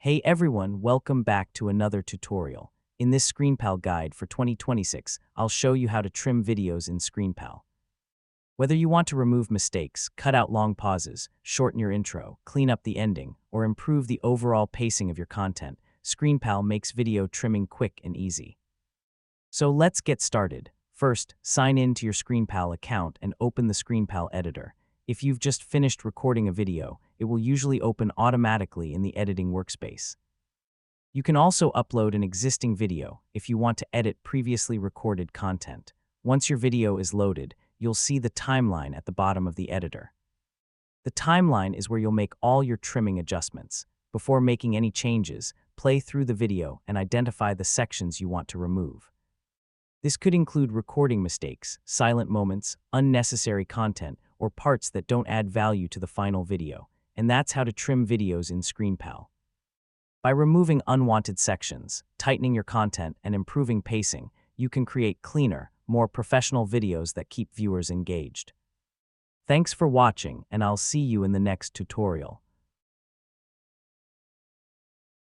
Hey everyone, welcome back to another tutorial. In this ScreenPal guide for 2026, I'll show you how to trim videos in ScreenPal. Whether you want to remove mistakes, cut out long pauses, shorten your intro, clean up the ending, or improve the overall pacing of your content, ScreenPal makes video trimming quick and easy. So let's get started. First, sign in to your ScreenPal account and open the ScreenPal editor. If you've just finished recording a video, it will usually open automatically in the editing workspace. You can also upload an existing video if you want to edit previously recorded content. Once your video is loaded, you'll see the timeline at the bottom of the editor. The timeline is where you'll make all your trimming adjustments. Before making any changes, play through the video and identify the sections you want to remove. This could include recording mistakes, silent moments, unnecessary content, or parts that don't add value to the final video, and that's how to trim videos in ScreenPal. By removing unwanted sections, tightening your content, and improving pacing, you can create cleaner, more professional videos that keep viewers engaged. Thanks for watching, and I'll see you in the next tutorial.